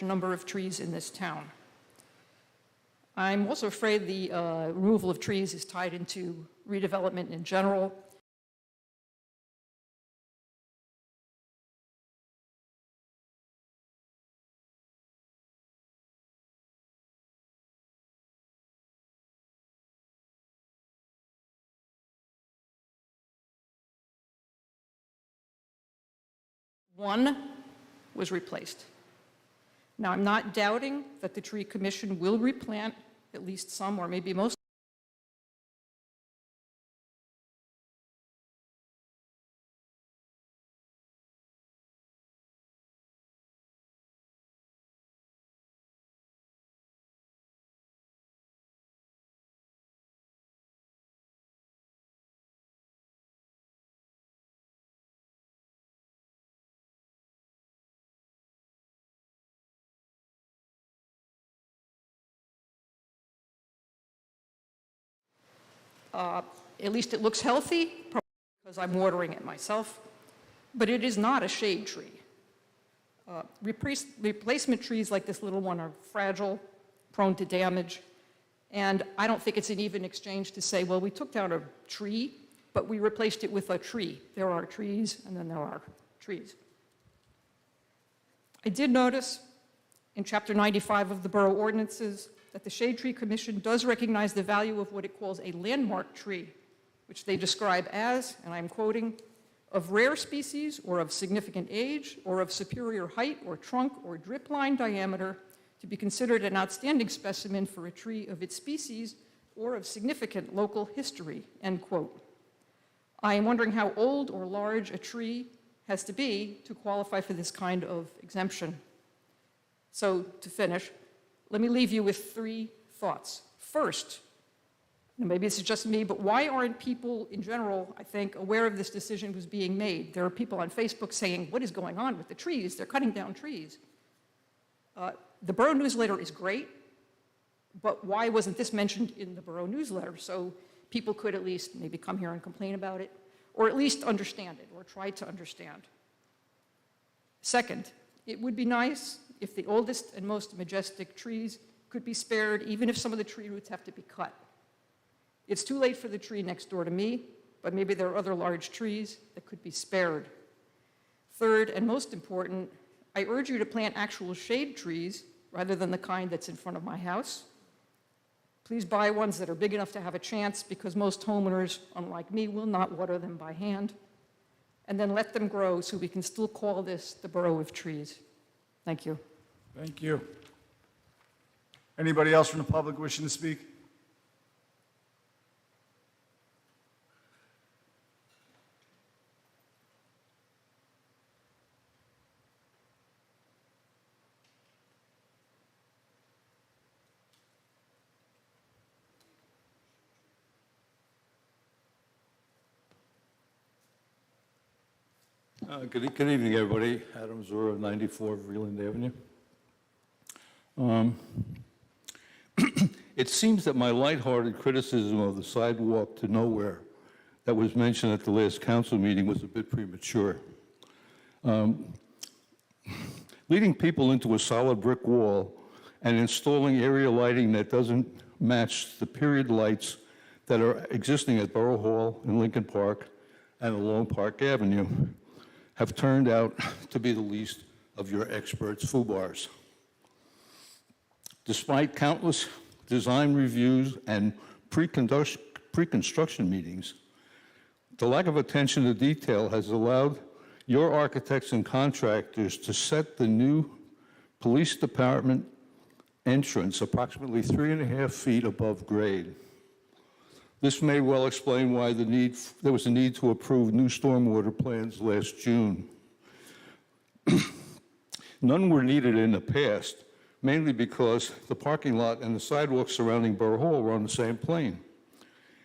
number of trees in this town. I'm also afraid the removal of trees is tied into redevelopment in general. One was replaced. Now, I'm not doubting that the Tree Commission will replant at least some or maybe most. At least it looks healthy, probably because I'm watering it myself, but it is not a shade tree. Replacement trees like this little one are fragile, prone to damage, and I don't think it's an even exchange to say, well, we took down a tree, but we replaced it with a tree. There are trees, and then there are trees. I did notice in Chapter 95 of the Borough Ordinances that the Shade Tree Commission does recognize the value of what it calls a landmark tree, which they describe as, and I'm quoting, of rare species or of significant age or of superior height or trunk or drip line diameter to be considered an outstanding specimen for a tree of its species or of significant local history, end quote. I am wondering how old or large a tree has to be to qualify for this kind of exemption. So to finish, let me leave you with three thoughts. First, and maybe this is just me, but why aren't people in general, I think, aware of this decision was being made? There are people on Facebook saying, what is going on with the trees? They're cutting down trees. The Borough newsletter is great, but why wasn't this mentioned in the Borough newsletter? So people could at least maybe come here and complain about it, or at least understand it, or try to understand. Second, it would be nice if the oldest and most majestic trees could be spared, even if some of the tree roots have to be cut. It's too late for the tree next door to me, but maybe there are other large trees that could be spared. Third, and most important, I urge you to plant actual shade trees rather than the kind that's in front of my house. Please buy ones that are big enough to have a chance, because most homeowners, unlike me, will not water them by hand. And then let them grow so we can still call this the Borough of Trees. Thank you. Thank you. Anybody else from the public wishing to speak? Good evening, everybody. Adam Zura, 94 Vreeland Avenue. It seems that my lighthearted criticism of the sidewalk to nowhere that was mentioned at the last council meeting was a bit premature. Leading people into a solid brick wall and installing area lighting that doesn't match the period lights that are existing at Borough Hall in Lincoln Park and along Park Avenue have turned out to be the least of your experts' FUBARs. Despite countless design reviews and pre-construction meetings, the lack of attention to detail has allowed your architects and contractors to set the new police department entrance approximately 3.5 feet above grade. This may well explain why there was a need to approve new stormwater plans last June. None were needed in the past, mainly because the parking lot and the sidewalks surrounding Borough Hall were on the same plane,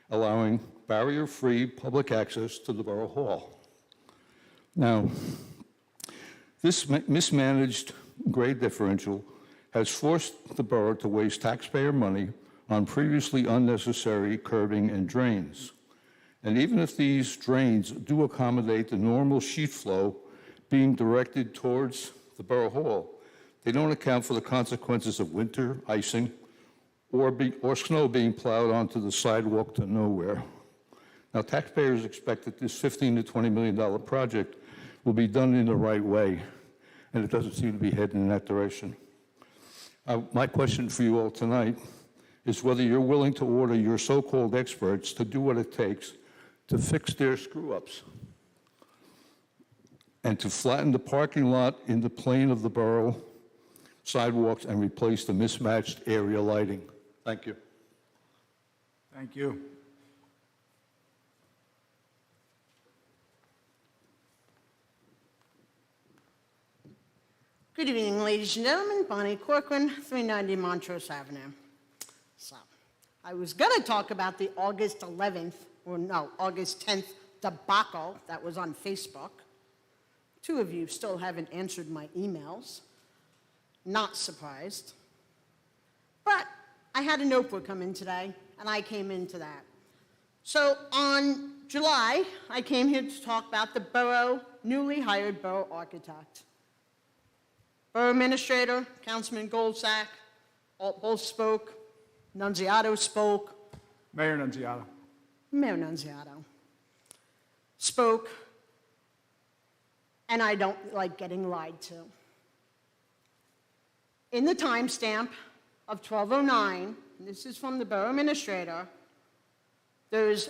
allowing barrier-free public access to the Borough Hall. Now, this mismanaged grade differential has forced the borough to waste taxpayer money on previously unnecessary curbing and drains. And even if these drains do accommodate the normal sheet flow being directed towards the Borough Hall, They don't account for the consequences of winter, icing, or snow being plowed onto the sidewalk to nowhere. Now, taxpayers expect that this $15 to $20 million project will be done in the right way, and it doesn't seem to be heading in that direction. My question for you all tonight is whether you're willing to order your so-called experts to do what it takes to fix their screw-ups and to flatten the parking lot in the plane of the borough sidewalks and replace the mismatched area lighting. Thank you. Thank you. Good evening, ladies and gentlemen. Bonnie Corcoran, 390 Montrose Avenue. So, I was going to talk about the August 11th, or no, August 10th debacle that was on Facebook. 2 of you still haven't answered my emails. Not surprised. But I had a notebook come in today, and I came into that. So on July, I came here to talk about the newly hired borough architect. Borough Administrator, Councilman Goldsack, both spoke. Nunziato spoke. Mayor Nunziato. Mayor Nunziato spoke, and I don't like getting lied to. In the timestamp of 12:09, and this is from the Borough Administrator, there's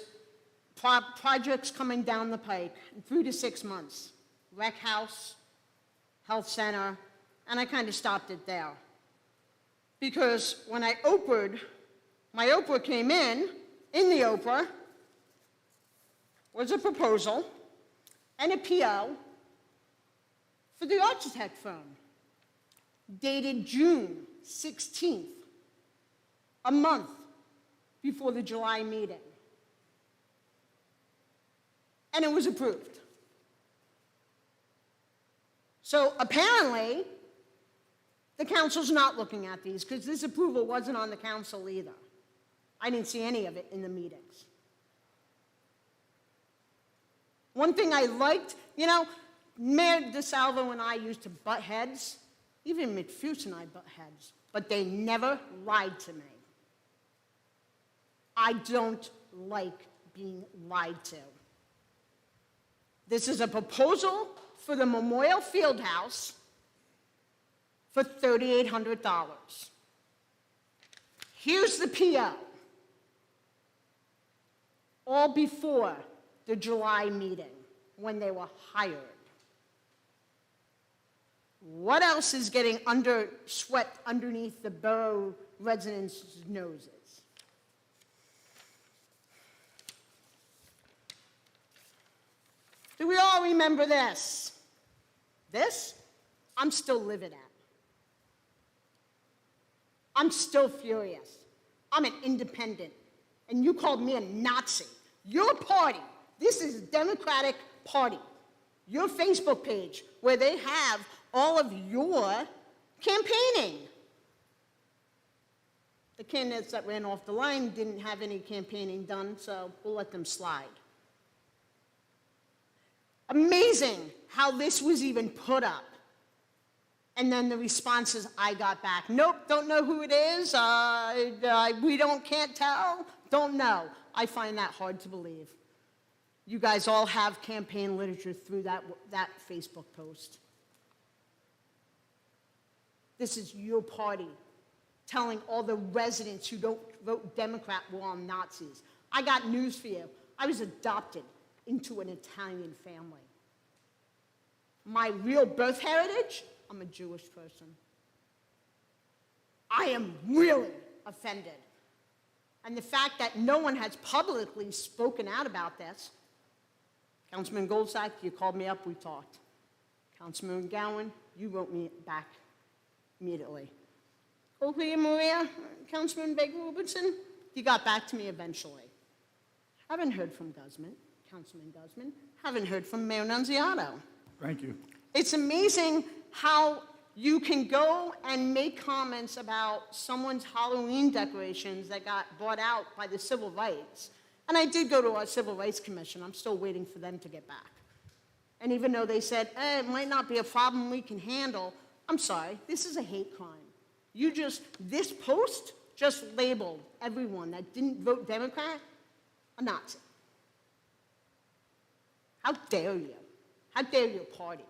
projects coming down the pike in 3 to 6 months. Rec house, health center, and I kind of stopped it there. Because when I Oprah'd, my Oprah came in the Oprah was a proposal and a PO for the architect firm, dated June 16th, a month before the July meeting. And it was approved. So apparently, the council's not looking at these because this approval wasn't on the council either. I didn't see any of it in the meetings. One thing I liked, Mayor DeSalvo and I used to butt heads. Even McPherson and I butt heads. But they never lied to me. I don't like being lied to. This is a proposal for the Memorial Fieldhouse for $3,800. Here's the PO. All before the July meeting when they were hired. What else is getting swept underneath the borough residents' noses? Do we all remember this? This, I'm still livid at. I'm still furious. I'm an independent, and you called me a Nazi. Your party, this is a Democratic Party, your Facebook page, where they have all of your campaigning. The candidates that ran off the line didn't have any campaigning done, so we'll let them slide. Amazing how this was even put up. And then the responses I got back, nope, don't know who it is, can't tell, don't know. I find that hard to believe. You guys all have campaign literature through that Facebook post. This is your party telling all the residents who don't vote Democrat we're all Nazis. I got news for you. I was adopted into an Italian family. My real birth heritage, I'm a Jewish person. I am really offended. And the fact that no one has publicly spoken out about this. Councilman Goldsack, you called me up, we talked. Councilman Gowan, you wrote me back immediately. Oakley and Maria, Councilman Baker-Robertson, you got back to me eventually. Haven't heard from Councilman Guzman. Haven't heard from Mayor Nunziato. Thank you. It's amazing how you can go and make comments about someone's Halloween decorations that got brought out by the Civil Rights. And I did go to our Civil Rights Commission. I'm still waiting for them to get back. And even though they said, it might not be a problem we can handle, I'm sorry, this is a hate crime. This post just labeled everyone that didn't vote Democrat a Nazi. How dare you? How dare your party?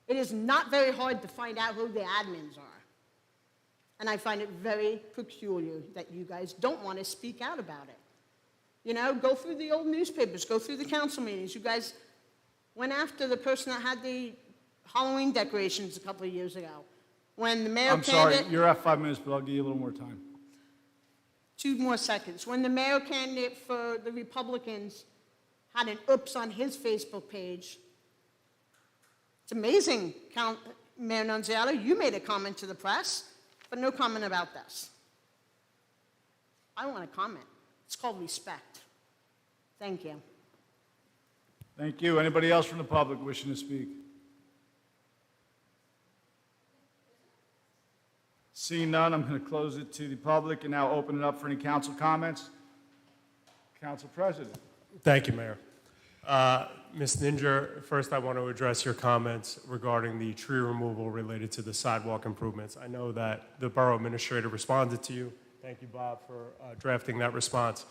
It is not very hard to find out who the admins are. And I find it very peculiar that you guys don't want to speak out about it. You know, go through the old newspapers, go through the council meetings. You guys went after the person that had the Halloween decorations a couple of years ago. When the mayor I'm sorry, candidate, you're at 5 minutes, but I'll give you a little more time. 2 more seconds. When the mayor candidate for the Republicans had an oops on his Facebook page, it's amazing, Mayor Nunziata, you made a comment to the press, but no comment about this. I want to comment. It's called respect. Thank you. Thank you. Anybody else from the public wishing to speak? Seeing none, I'm going to close it to the public and now open it up for any council comments. Council President. Thank you, Mayor. Ms. Ninja, first I want to address your comments regarding the tree removal related to the sidewalk improvements. I know that the borough administrator responded to you. Thank you, Bob, for drafting that response.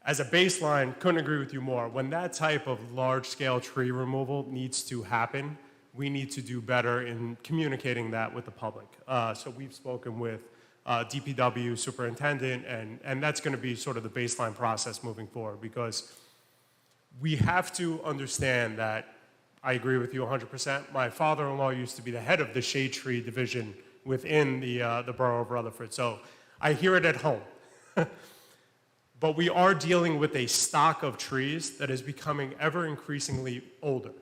As a baseline, couldn't agree with you more. When that type of large-scale tree removal needs to happen, we need to do better in communicating that with the public. So we've spoken with DPW superintendent, and that's going to be sort of the baseline process moving forward, because we have to understand that, I agree with you 100%. My father-in-law used to be the head of the shade tree division within the borough of Rutherford, so I hear it at home. But we are dealing with a stock of trees that is becoming ever increasingly older.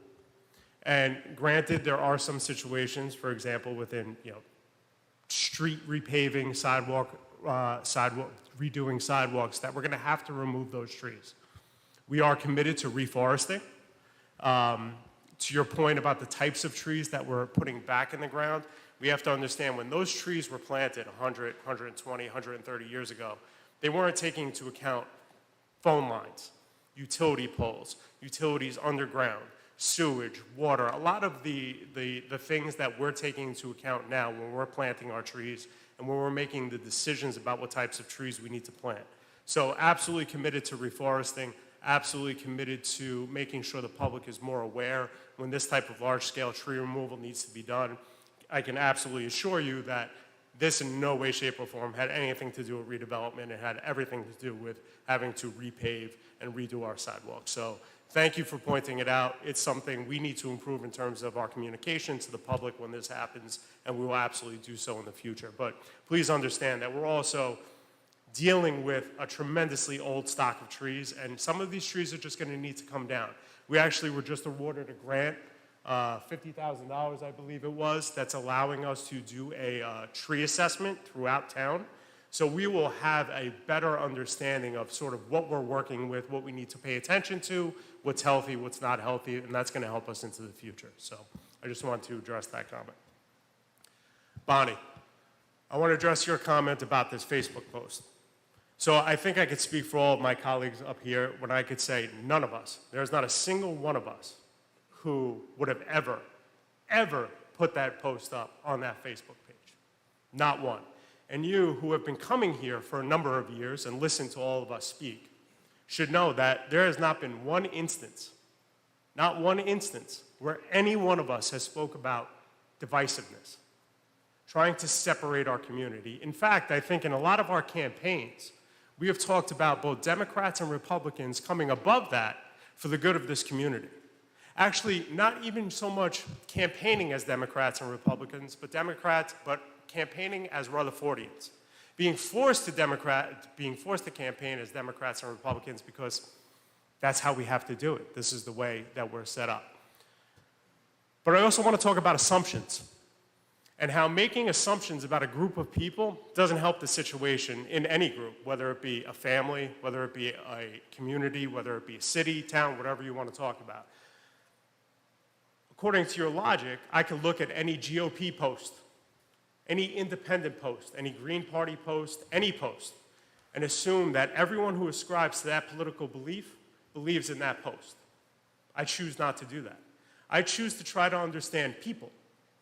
And granted, there are some situations, for example, within street repaving, redoing sidewalks, that we're going to have to remove those trees. We are committed to reforesting. To your point about the types of trees that we're putting back in the ground, we have to understand when those trees were planted 100, 120, 130 years ago, they weren't taking into account phone lines, utility poles, utilities underground, sewage, water, a lot of the things that we're taking into account now when we're planting our trees and when we're making the decisions about what types of trees we need to plant. So absolutely committed to reforesting, absolutely committed to making sure the public is more aware when this type of large-scale tree removal needs to be done. I can absolutely assure you that this in no way, shape, or form had anything to do with redevelopment. It had everything to do with having to repave and redo our sidewalks. So thank you for pointing it out. It's something we need to improve in terms of our communication to the public when this happens, and we will absolutely do so in the future. But please understand that we're also dealing with a tremendously old stock of trees, and some of these trees are just going to need to come down. We actually were just awarded a grant, $50,000, I believe it was, that's allowing us to do a tree assessment throughout town. So we will have a better understanding of sort of what we're working with, what we need to pay attention to, what's healthy, what's not healthy, and that's going to help us into the future. So I just want to address that comment. Bonnie, I want to address your comment about this Facebook post. So I think I could speak for all of my colleagues up here when I could say none of us, there's not a single one of us who would have ever put that post up on that Facebook page. Not one. And you, who have been coming here for a number of years and listened to all of us speak, should know that there has not been one instance, not one instance, where any one of us has spoke about divisiveness, trying to separate our community. In fact, I think in a lot of our campaigns, we have talked about both Democrats and Republicans coming above that for the good of this community. Actually, not even so much campaigning as Democrats and Republicans, but campaigning as Rutherfordians. Being forced to campaign as Democrats and Republicans because that's how we have to do it. This is the way that we're set up. But I also want to talk about assumptions and how making assumptions about a group of people doesn't help the situation in any group, whether it be a family, whether it be a community, whether it be a city, town, whatever you want to talk about. According to your logic, I could look at any GOP post, any independent post, any Green Party post, any post, and assume that everyone who ascribes to that political belief believes in that post. I choose not to do that. I choose to try to understand people.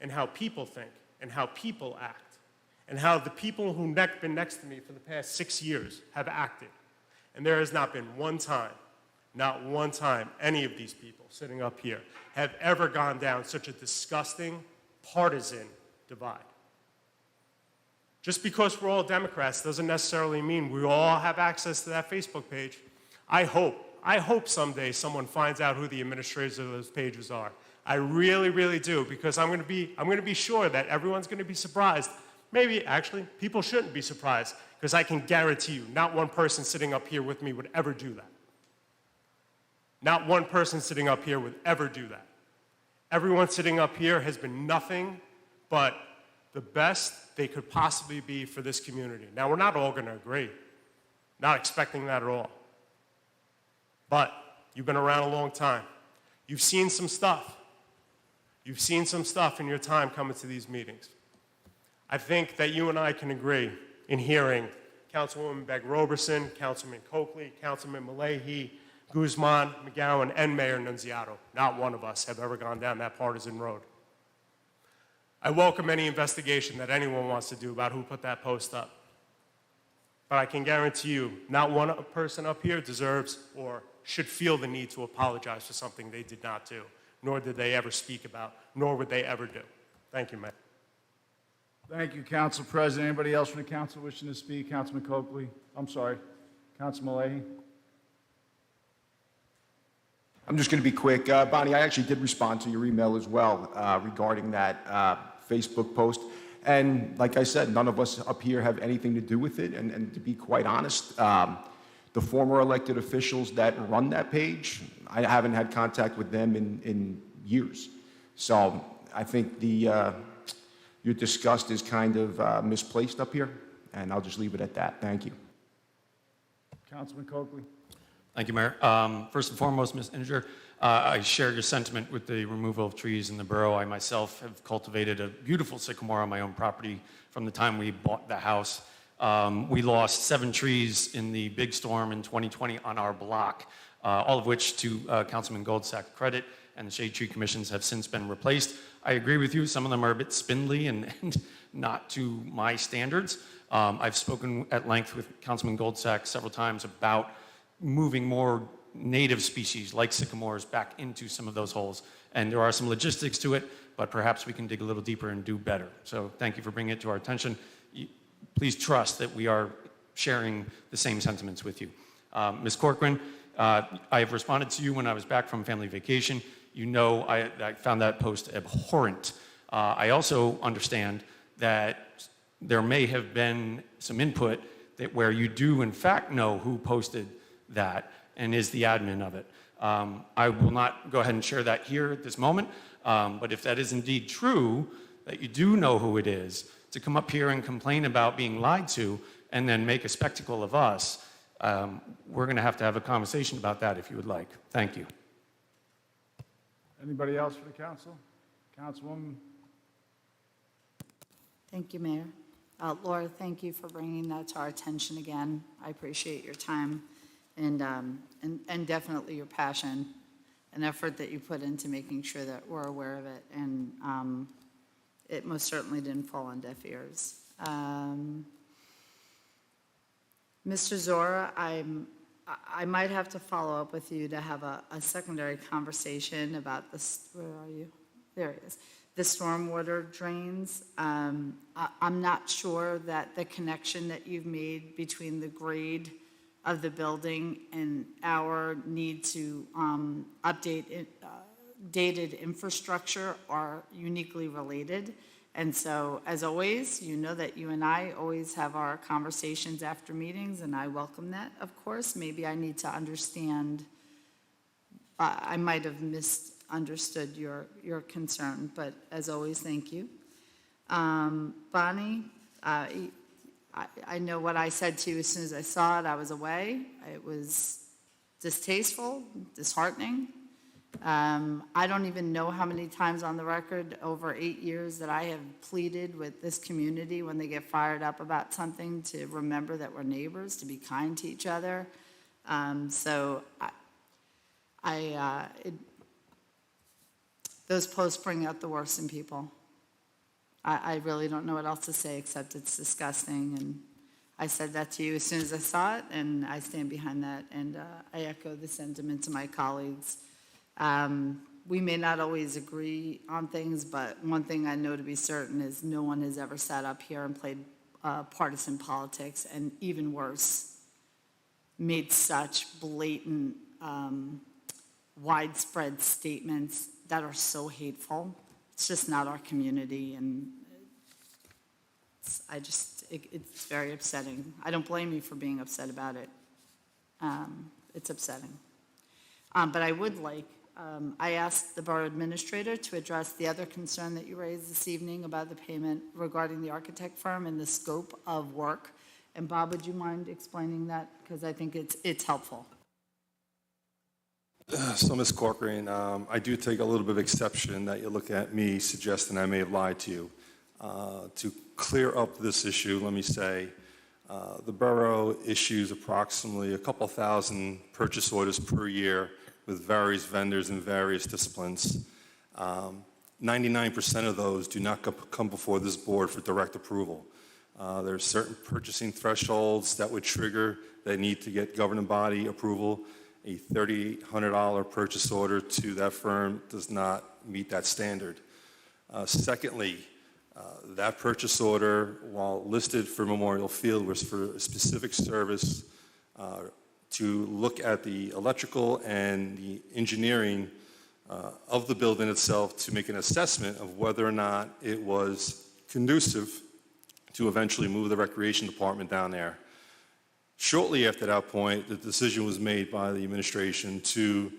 and how people think and how people act and how the people who've been next to me for the past 6 years have acted. And there has not been not one time, any of these people sitting up here have ever gone down such a disgusting, partisan divide. Just because we're all Democrats doesn't necessarily mean we all have access to that Facebook page. I hope someday someone finds out who the administrators of those pages are. I really, really do, because I'm going to be sure that everyone's going to be surprised. Maybe, actually, people shouldn't be surprised, because I can guarantee you, not one person sitting up here with me would ever do that. Not one person sitting up here would ever do that. Everyone sitting up here has been nothing but the best they could possibly be for this community. Now, we're not all going to agree. Not expecting that at all. But you've been around a long time. You've seen some stuff. You've seen some stuff in your time coming to these meetings. I think that you and I can agree in hearing Councilwoman Begg-Roberson, Councilman Coakley, Councilman Malahy, Guzman, McGowan, and Mayor Nunziato. Not one of us have ever gone down that partisan road. I welcome any investigation that anyone wants to do about who put that post up. But I can guarantee you, not one person up here deserves or should feel the need to apologize for something they did not do, nor did they ever speak about, nor would they ever do. Thank you, Mayor. Thank you, Council President. Anybody else from the council wishing to speak? Councilman Coakley? I'm sorry. Councilman Malahy? I'm just going to be quick. Bonnie, I actually did respond to your email as well regarding that Facebook post. And like I said, none of us up here have anything to do with it. And to be quite honest, the former elected officials that run that page, I haven't had contact with them in years. So I think your disgust is kind of misplaced up here. And I'll just leave it at that. Thank you. Councilman Coakley? Thank you, Mayor. First and foremost, Ms. Inninger, I share your sentiment with the removal of trees in the borough. I myself have cultivated a beautiful sycamore on my own property from the time we bought the house. We lost 7 trees in the big storm in 2020 on our block, all of which, to Councilman Goldsack credit, and the Shade Tree Commissions have since been replaced. I agree with you. Some of them are a bit spindly and not to my standards. I've spoken at length with Councilman Goldsack several times about moving more native species like sycamores back into some of those holes. And there are some logistics to it, but perhaps we can dig a little deeper and do better. So thank you for bringing it to our attention. Please trust that we are sharing the same sentiments with you. Ms. Corcoran, I have responded to you when I was back from family vacation. You know I found that post abhorrent. I also understand that there may have been some input that where you do in fact know who posted that and is the admin of it. I will not go ahead and share that here at this moment, but if that is indeed true, that you do know who it is, to come up here and complain about being lied to and then make a spectacle of us, we're going to have a conversation about that if you would like. Thank you. Anybody else for the council? Councilwoman? Thank you, Mayor. Laura, thank you for bringing that to our attention again. I appreciate your time and definitely your passion and effort that you put into making sure that we're aware of it. And it most certainly didn't fall on deaf ears. Mr. Zora, I might have to follow up with you to have a secondary conversation about this. Where are you? There he is. The stormwater drains. I'm not sure that the connection that you've made between the grade of the building and our need to update dated infrastructure are uniquely related. And so, as always, you know that you and I always have our conversations after meetings, and I welcome that, of course. Maybe I need to understand, I might have misunderstood your concern, but as always, thank you. Bonnie, I know what I said to you as soon as I saw it. I was away. It was distasteful, disheartening. I don't even know how many times on the record over 8 years that I have pleaded with this community when they get fired up about something to remember that we're neighbors, to be kind to each other. Those posts bring out the worst in people. I really don't know what else to say except it's disgusting. And I said that to you as soon as I saw it, and I stand behind that. And I echo the sentiment to my colleagues. We may not always agree on things, but one thing I know to be certain is no one has ever sat up here and played partisan politics, and even worse, made such blatant, widespread statements that are so hateful. It's just not our community, and it's very upsetting. I don't blame you for being upset about it. It's upsetting. But I would like, I asked the borough administrator to address the other concern that you raised this evening about the payment regarding the architect firm and the scope of work. And Bob, would you mind explaining that? Because I think it's helpful. So, Ms. Corcoran, I do take a little bit of exception that you look at me suggesting I may have lied to you. To clear up this issue, let me say, the borough issues approximately a couple thousand purchase orders per year with various vendors in various disciplines. 99% of those do not come before this board for direct approval. There are certain purchasing thresholds that would trigger that need to get governing body approval. A $3,800 purchase order to that firm does not meet that standard. Secondly, that purchase order, while listed for Memorial Field, was for a specific service to look at the electrical and the engineering of the building itself to make an assessment of whether or not it was conducive to eventually move the recreation department down there. Shortly after that point, the decision was made by the administration to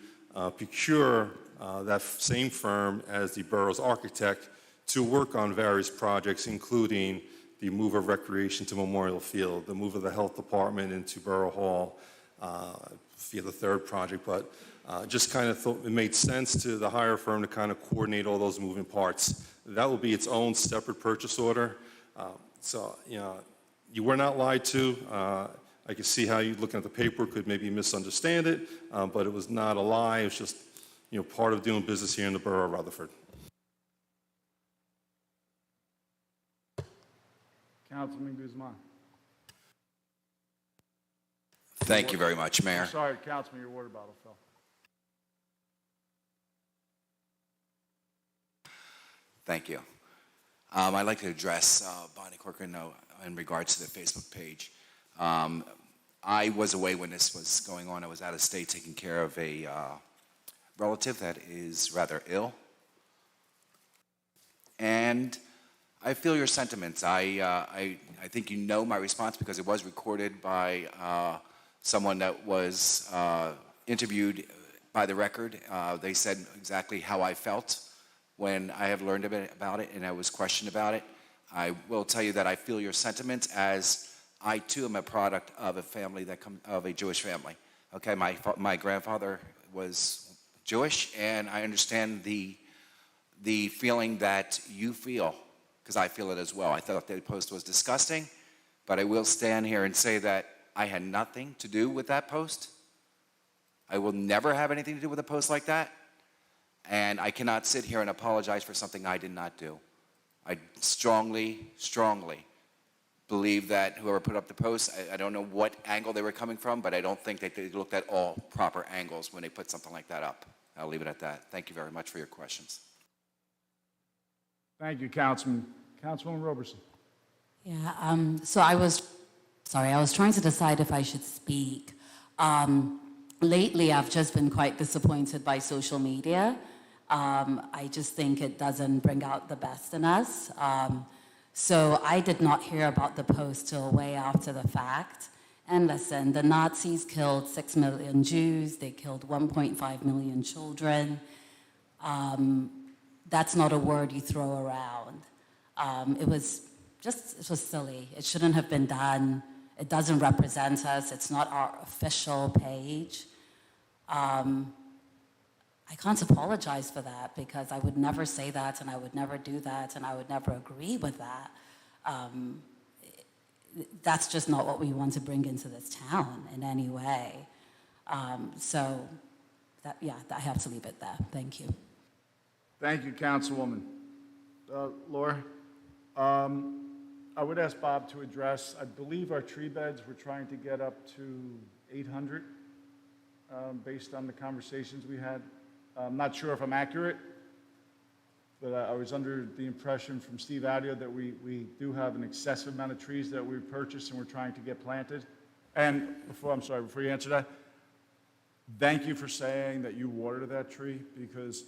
procure that same firm as the borough's architect to work on various projects, including the move of recreation to Memorial Field, the move of the health department into Borough Hall via the third project. But just kind of thought it made sense to the hire firm to kind of coordinate all those moving parts. That will be its own separate purchase order. So, you know, you were not lied to. I can see how you, looking at the paper, could maybe misunderstand it, but it was not a lie. It was just, you know, part of doing business here in the borough of Rutherford. Councilman Guzman. Thank you very much, Mayor. Sorry, Councilman, your water bottle fell. Thank you. I'd like to address Bonnie Corcoran in regards to the Facebook page. I was away when this was going on. I was out of state taking care of a relative that is rather ill. And I feel your sentiments. I think you know my response because it was recorded by someone that was interviewed by the record. They said exactly how I felt when I have learned about it and I was questioned about it. I will tell you that I feel your sentiments, as I too am a product of a family of a Jewish family. Okay, my grandfather was Jewish, and I understand the feeling that you feel, because I feel it as well. I thought the post was disgusting, but I will stand here and say that I had nothing to do with that post. I will never have anything to do with a post like that, and I cannot sit here and apologize for something I did not do. I strongly, strongly believe that whoever put up the post, I don't know what angle they were coming from, but I don't think that they looked at all proper angles when they put something like that up. I'll leave it at that. Thank you very much for your questions. Thank you, Councilman. Councilwoman Roberson. Yeah, so I was trying to decide if I should speak. Lately, I've just been quite disappointed by social media. I just think it doesn't bring out the best in us. So I did not hear about the post till way after the fact. And listen, the Nazis killed 6 million Jews. They killed 1.5 million children. That's not a word you throw around. It was silly. It shouldn't have been done. It doesn't represent us. It's not our official page. I can't apologize for that because I would never say that and I would never do that and I would never agree with that. That's just not what we want to bring into this town in any way. I have to leave it there. Thank you. Thank you, Councilwoman. Laura? I would ask Bob to address, I believe our tree beds, we're trying to get up to 800, based on the conversations we had. I'm not sure if I'm accurate, but I was under the impression from Steve Adio that we do have an excessive amount of trees that we purchased and we're trying to get planted. And before you answer that, thank you for saying that you watered that tree, because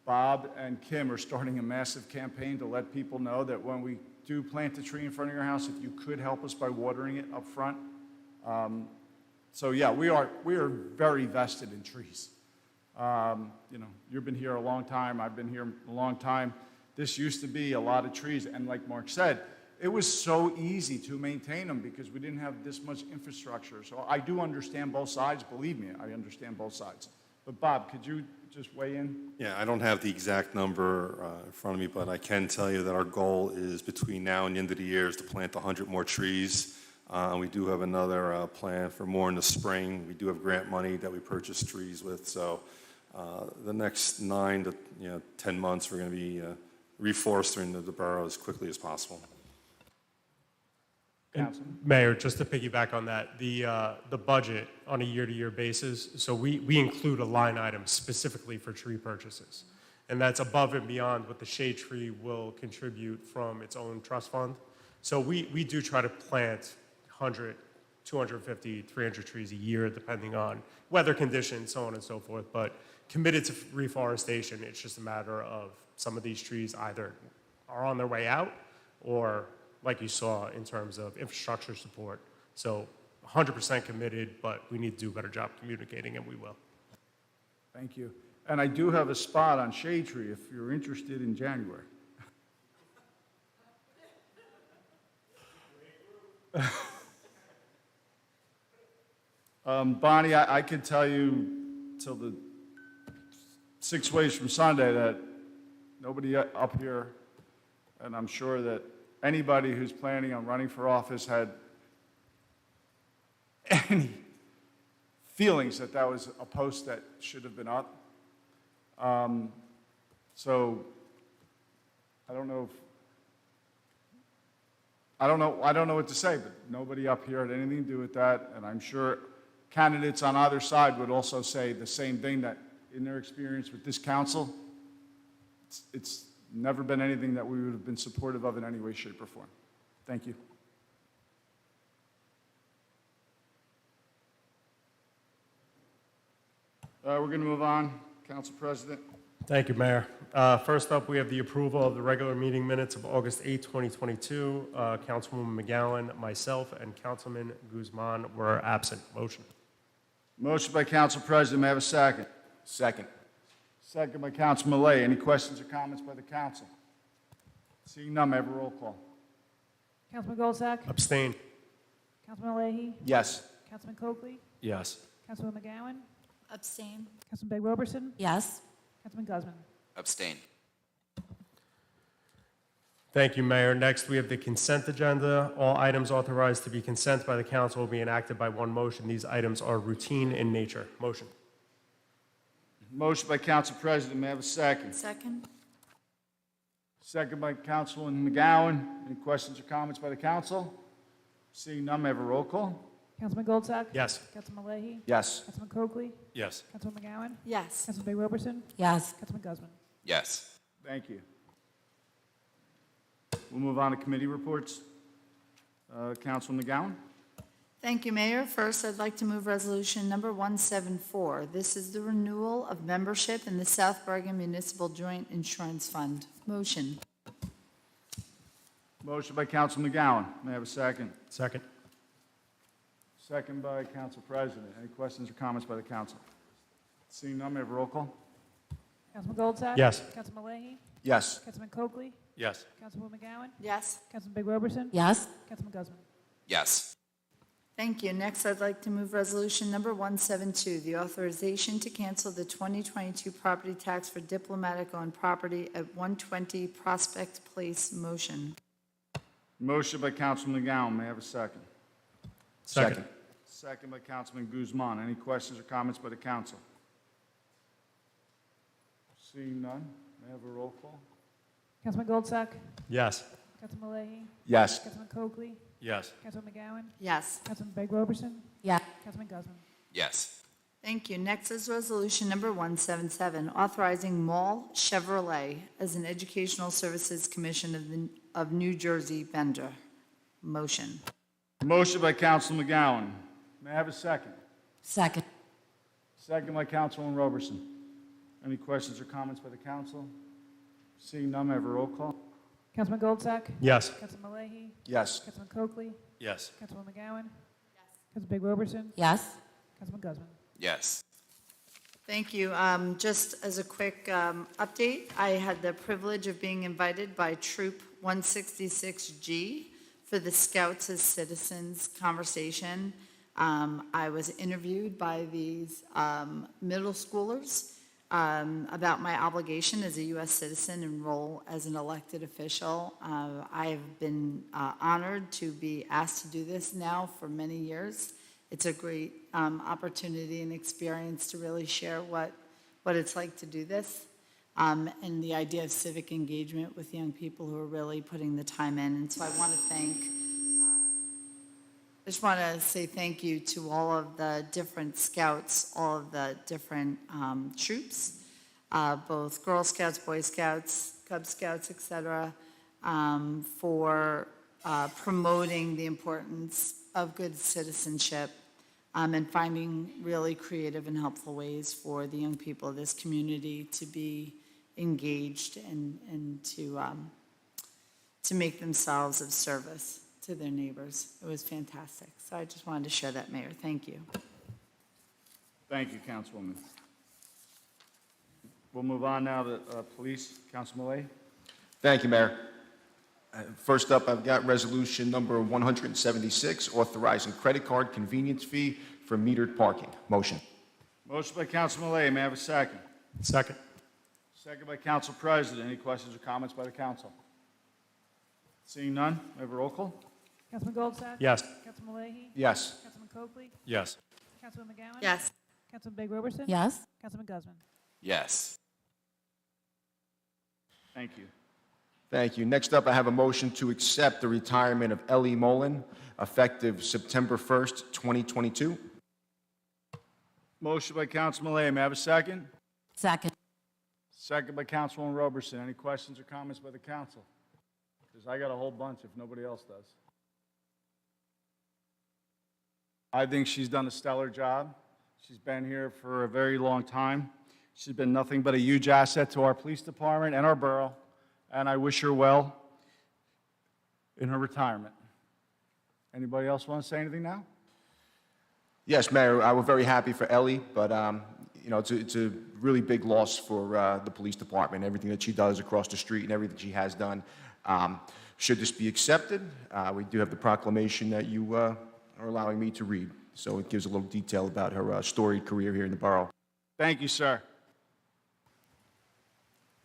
Bob and Kim are starting a massive campaign to let people know that when we do plant a tree in front of your house, if you could help us by watering it up front. So yeah, we are very vested in trees. You know, you've been here a long time, I've been here a long time. This used to be a lot of trees, and like Mark said, it was so easy to maintain them because we didn't have this much infrastructure. So I do understand both sides, believe me, I understand both sides. But Bob, could you just weigh in? Yeah, I don't have the exact number in front of me, but I can tell you that our goal is between now and the end of the year is to plant 100 more trees. We do have another plan for more in the spring. We do have grant money that we purchase trees with. So the next 9 to 10 months, we're going to be reforesting the borough as quickly as possible. Mayor, just to piggyback on that, the budget on a year-to-year basis, so we include a line item specifically for tree purchases. And that's above and beyond what the shade tree will contribute from its own trust fund. So we do try to plant 100, 250, 300 trees a year, depending on weather conditions, so on and so forth. But committed to reforestation, it's just a matter of some of these trees either are on their way out or, like you saw, in terms of infrastructure support. So 100% committed, but we need to do a better job communicating, and we will. Thank you. And I do have a spot on Shade Tree if you're interested in January. Bonnie, I could tell you till the 6 ways from Sunday that nobody up here, and I'm sure that anybody who's planning on running for office had any feelings that that was a post that should have been up. So I don't know what to say, but nobody up here had anything to do with that, and I'm sure candidates on either side would also say the same thing, that in their experience with this council, it's never been anything that we would have been supportive of in any way, shape, or form. Thank you. We're going to move on. Council President. Thank you, Mayor. First up, we have the approval of the regular meeting minutes of August 8, 2022. Councilwoman McGowan, myself, and Councilman Guzman were absent. Motion. Motion by Council President. May I have a second? Second. Second by Councilman Lay. Any questions or comments by the council? Seeing none, may I have a roll call? Councilman Goldsack? Abstain. Councilman Leahy? Yes. Councilman Coakley? Yes. Councilwoman McGowan? Abstain. Councilman Begg Roberson? Yes. Councilman Guzman? Abstain. Thank you, Mayor. Next, we have the consent agenda. All items authorized to be consent by the council will be enacted by one motion. These items are routine in nature. Motion. Motion by Council President. May I have a second? Second. Second by Councilwoman McGowan. Any questions or comments by the council? Seeing none, may I have a roll call? Councilman Goldsack? Yes. Councilman Leahy? Yes. Councilman Coakley? Yes. Councilwoman McGowan? Yes. Councilman Begg Roberson? Yes. Councilman Guzman? Yes. Thank you. We'll move on to committee reports. Councilman McGowan. Thank you, Mayor. First, I'd like to move resolution number 174. This is the renewal of membership in the South Bergen Municipal Joint Insurance Fund. Motion. Motion by Councilman McGowan. May I have a second? Second. Second by Council President. Any questions or comments by the council? Seeing none, may I have a roll call? Councilman Goldsack? Yes. Councilman Leahy? Yes. Councilman Coakley? Yes. Councilwoman McGowan? Yes. Councilman Begg Roberson? Yes. Councilman Guzman? Yes. Thank you. Next, I'd like to move resolution number 172, the authorization to cancel the 2022 property tax for diplomatic-owned property at 120 Prospect Place. Motion. Motion by Councilman McGowan. May I have a second? Second. Second by Councilman Guzman. Any questions or comments by the council? Seeing none, may I have a roll call? Councilman Goldsack? Yes. Councilman Leahy? Yes. Councilman Coakley? Yes. Councilman McGowan? Yes. Councilman Begg Roberson? Yeah. Councilman Guzman? Yes. Thank you. Next is Resolution Number 177, authorizing Mall Chevrolet as an Educational Services Commission of New Jersey vendor. Motion. Motion by Councilman McGowan. May I have a second? Second. Second by Councilman Roberson. Any questions or comments by the council? Seeing none, may I have a roll call? Councilman Goldsack? Yes. Councilman Leahy? Yes. Councilman Coakley? Yes. Councilman McGowan? Yes. Councilman Begg Roberson? Yes. Councilman Guzman? Yes. Thank you. Just as a quick update, I had the privilege of being invited by Troop 166G for the Scouts as Citizens conversation. I was interviewed by these middle schoolers about my obligation as a U.S. citizen and role as an elected official. I have been honored to be asked to do this now for many years. It's a great opportunity and experience to really share what it's like to do this, and the idea of civic engagement with young people who are really putting the time in. And so I want to just want to say thank you to all of the different scouts, all of the different troops, both Girl Scouts, Boy Scouts, Cub Scouts, et cetera, for promoting the importance of good citizenship and finding really creative and helpful ways for the young people of this community to be engaged and to make themselves of service to their neighbors. It was fantastic. So I just wanted to share that, Mayor. Thank you. Thank you, Councilwoman. We'll move on now to police. Councilman Leahy. Thank you, Mayor. First up, I've got resolution number 176, authorizing credit card convenience fee for metered parking. Motion. Motion by Councilman Leahy. May I have a second? Second. Second by Council President. Any questions or comments by the council? Seeing none, may I have a roll call? Councilman Goldsack? Yes. Councilman Leahy? Yes. Councilman Coakley? Yes. Councilman McGowan? Yes. Councilman Begg Roberson? Yes. Councilman Guzman? Yes. Thank you. Thank you. Next up, I have a motion to accept the retirement of Ellie Mullen, effective September 1st, 2022. Motion by Councilman Leahy. May I have a second? Second. Second by Councilwoman Roberson. Any questions or comments by the council? Because I got a whole bunch if nobody else does. I think she's done a stellar job. She's been here for a very long time. She's been nothing but a huge asset to our police department and our borough, and I wish her well in her retirement. Anybody else want to say anything now? Yes, Mayor, we're very happy for Ellie, but it's a really big loss for the police department, everything that she does across the street and everything she has done. Should this be accepted, we do have the proclamation that you are allowing me to read. So it gives a little detail about her storied career here in the borough. Thank you, sir.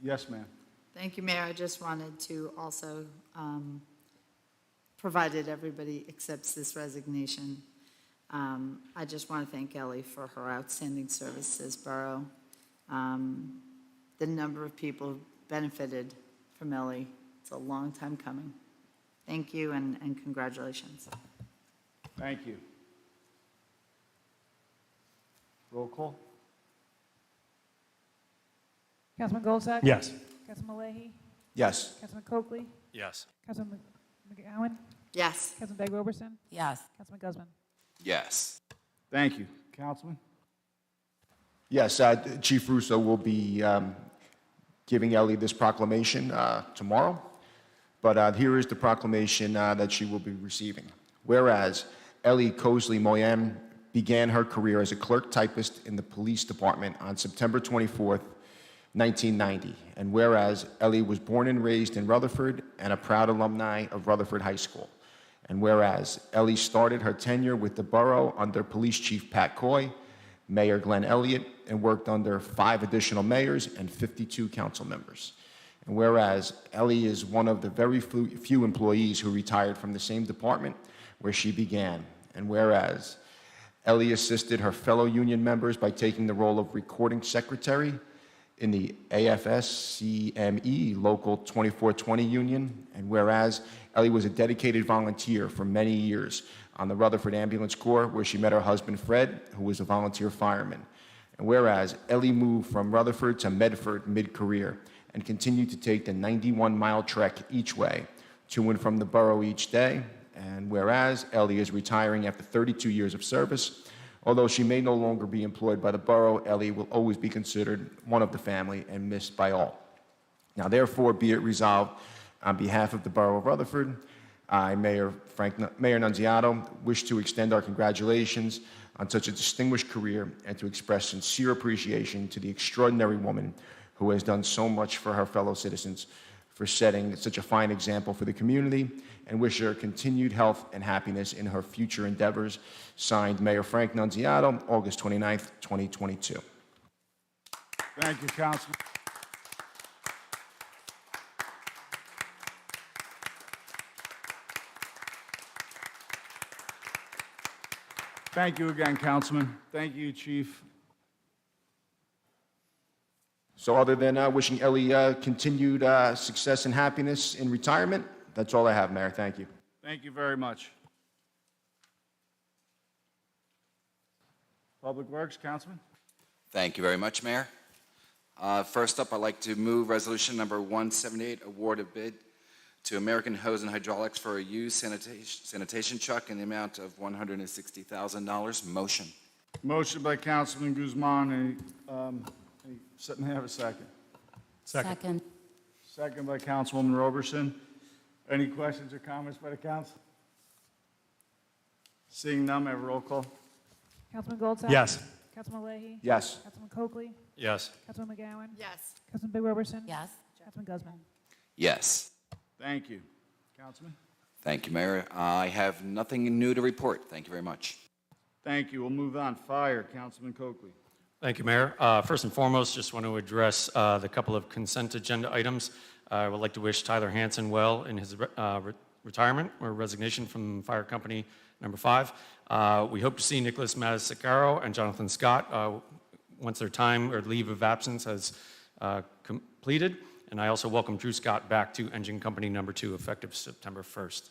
Yes, ma'am. Thank you, Mayor. I just wanted to also, provided everybody accepts this resignation, I just want to thank Ellie for her outstanding service to this borough. The number of people who benefited from Ellie, it's a long time coming. Thank you and congratulations. Thank you. Roll call? Councilman Goldsack? Yes. Councilman Leahy? Yes. Councilman Coakley? Yes. Councilman McGowan? Yes. Councilman Begg Roberson? Yes. Councilman Guzman? Yes. Thank you. Councilman? Yes, Chief Russo will be giving Ellie this proclamation tomorrow. But here is the proclamation that she will be receiving. Whereas Ellie Cosley Moyen began her career as a clerk typist in the police department on September 24th, 1990. And whereas Ellie was born and raised in Rutherford and a proud alumni of Rutherford High School. And whereas Ellie started her tenure with the borough under Police Chief Pat Coy, Mayor Glenn Elliott, and worked under 5 additional mayors and 52 council members. And whereas Ellie is one of the very few employees who retired from the same department where she began. And whereas Ellie assisted her fellow union members by taking the role of recording secretary in the AFSCME Local 2420 Union. And whereas Ellie was a dedicated volunteer for many years on the Rutherford Ambulance Corps, where she met her husband Fred, who was a volunteer fireman. And whereas Ellie moved from Rutherford to Medford mid-career and continued to take the 91-mile trek each way to and from the borough each day. And whereas Ellie is retiring after 32 years of service, although she may no longer be employed by the borough, Ellie will always be considered one of the family and missed by all. Now, therefore, be it resolved on behalf of the borough of Rutherford, I, Mayor Nunziato, wish to extend our congratulations on such a distinguished career and to express sincere appreciation to the extraordinary woman who has done so much for her fellow citizens, for setting such a fine example for the community, and wish her continued health and happiness in her future endeavors. Signed, Mayor Frank Nunziato, August 29th, 2022. Thank you, Councilman. Thank you again, Councilman. Thank you, Chief. So other than wishing Ellie continued success and happiness in retirement, that's all I have, Mayor. Thank you. Thank you very much. Public Works, Councilman. Thank you very much, Mayor. First up, I'd like to move resolution number 178, award of bid to American Hose and Hydraulics for a used sanitation truck in the amount of $160,000. Motion. Motion by Councilman Guzman. May I have a second? Second. Second by Councilwoman Roberson. Any questions or comments by the council? Seeing none, may I have a roll call? Councilman Goldsack? Yes. Councilman Leahy? Yes. Councilman Coakley? Yes. Councilman McGowan? Yes. Councilman Big Roberson? Yes. Councilman Guzman? Yes. Thank you. Councilman? Thank you, Mayor. I have nothing new to report. Thank you very much. Thank you. We'll move on. Fire, Councilman Coakley. Thank you, Mayor. First and foremost, just want to address the couple of consent agenda items. I would like to wish Tyler Hansen well in his retirement or resignation from Fire Company number 5. We hope to see Nicholas Mazzacaro and Jonathan Scott once their time or leave of absence has completed. And I also welcome Drew Scott back to Engine Company number 2 effective September 1st.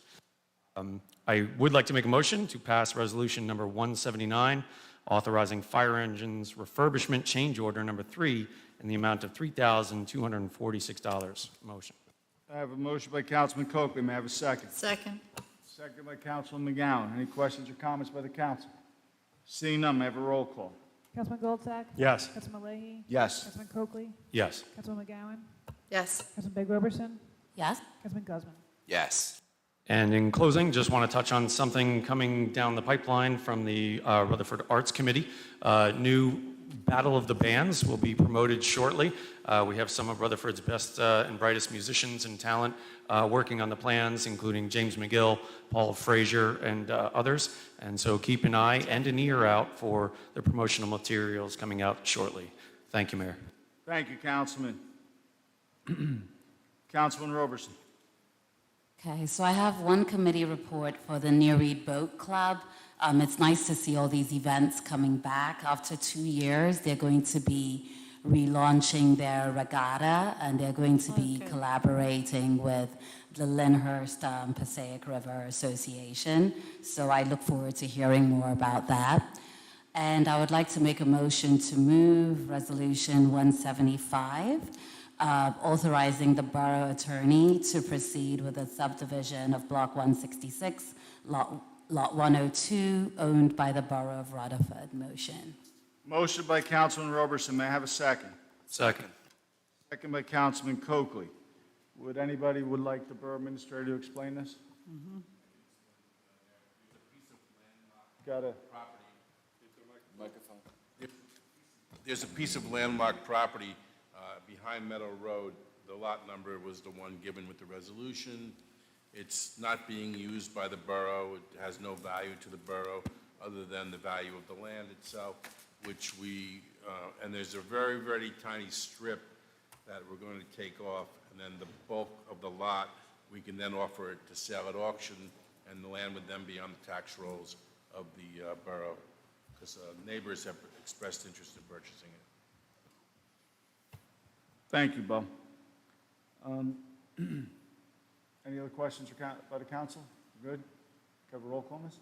I would like to make a motion to pass resolution number 179, authorizing fire engines refurbishment change order number 3 in the amount of $3,246. Motion. I have a motion by Councilman Coakley. May I have a second? Second. Second by Councilman McGowan. Any questions or comments by the council? Seeing none, may I have a roll call? Councilman Goldsack? Yes. Councilman Leahy? Yes. Councilman Coakley? Yes. Councilman McGowan? Yes. Councilman Big Roberson? Yes. Councilman Guzman? Yes. And in closing, just want to touch on something coming down the pipeline from the Rutherford Arts Committee. New Battle of the Bands will be promoted shortly. We have some of Rutherford's best and brightest musicians and talent working on the plans, including James McGill, Paul Frazier, and others. And so keep an eye and an ear out for the promotional materials coming out shortly. Thank you, Mayor. Thank you, Councilman. Councilman Roberson. Okay, so I have one committee report for the Near Reed Boat Club. It's nice to see all these events coming back. After 2 years, they're going to be relaunching their regatta, and they're going to be collaborating with the Lyndhurst Passaic River Association. So I look forward to hearing more about that. And I would like to make a motion to move Resolution 175, authorizing the borough attorney to proceed with a subdivision of Block 166, Lot 102, owned by the borough of Rutherford. Motion. Motion by Councilman Roberson. May I have a second? Second. Second by Councilman Coakley. Would anybody would like the borough administrator to explain this? Got a Microphone. There's a piece of landmark property behind Meadow Road. The lot number was the one given with the resolution. It's not being used by the borough. It has no value to the borough other than the value of the land itself, which we, and there's a very, very tiny strip that we're going to take off, and then the bulk of the lot, we can then offer it to sell at auction, and the land would then be on the tax rolls of the borough, because neighbors have expressed interest in purchasing it. Thank you, Bo. Any other questions by the council? Good? Cover roll call, miss?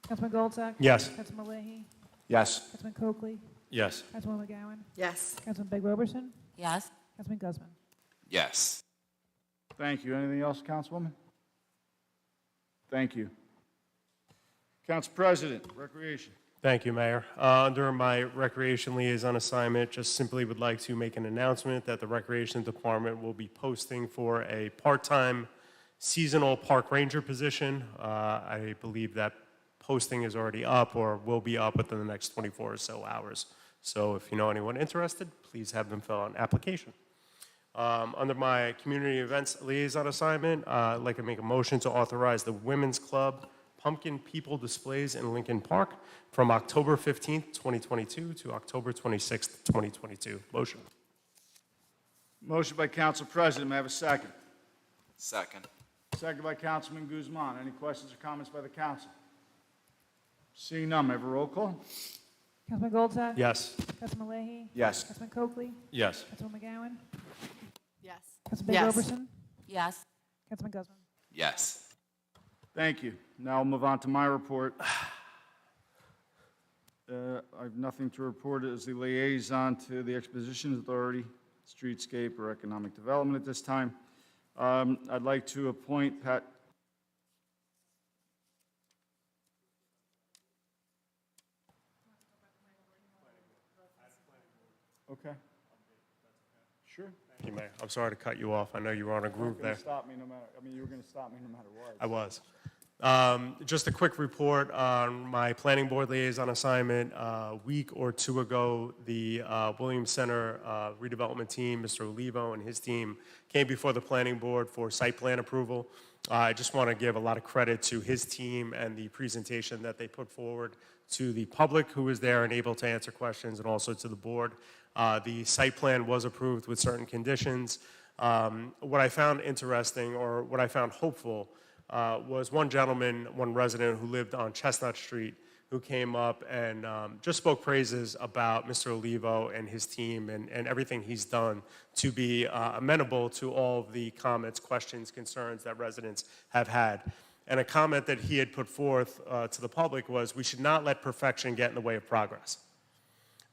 Councilman Goldsack? Yes. Councilman Leahy? Yes. Councilman Coakley? Yes. Councilwoman McGowan? Yes. Councilman Big Roberson? Yes. Councilman Guzman? Yes. Thank you. Anything else, Councilwoman? Thank you. Council President, Recreation. Thank you, Mayor. Under my Recreation Liaison assignment, just simply would like to make an announcement that the Recreation Department will be posting for a part-time seasonal park ranger position. I believe that posting is already up or will be up within the next 24 or so hours. So if you know anyone interested, please have them fill out an application. Under my Community Events Liaison assignment, I'd like to make a motion to authorize the Women's Club Pumpkin People Displays in Lincoln Park from October 15th, 2022 to October 26th, 2022. Motion. Motion by Council President. May I have a second? Second. Second by Councilman Guzman. Any questions or comments by the council? Seeing none, may I have a roll call? Councilman Goldsack? Yes. Councilman Leahy? Yes. Councilman Coakley? Yes. Councilwoman McGowan? Yes. Councilman Big Yes. Roberson? Yes. Councilman Guzman? Yes. Thank you. Now we'll move on to my report. I have nothing to report as the liaison to the Exposition Authority, Streetscape, or Economic Development at this time. I'd like to appoint Pat. Okay. Sure. Thank you, Mayor. I'm sorry to cut you off. I know you were on a groove there. Stop me no matter, you were going to stop me no matter what. I was. Just a quick report on my planning board liaison assignment. A week or two ago, the Williams Center redevelopment team, Mr. Olivo and his team, came before the planning board for site plan approval. I just want to give a lot of credit to his team and the presentation that they put forward to the public who was there and able to answer questions, and also to the board. The site plan was approved with certain conditions. What I found interesting, or what I found hopeful, was one gentleman, one resident who lived on Chestnut Street, who came up and just spoke praises about Mr. Olivo and his team and everything he's done to be amenable to all of the comments, questions, concerns that residents have had. And a comment that he had put forth to the public was, we should not let perfection get in the way of progress.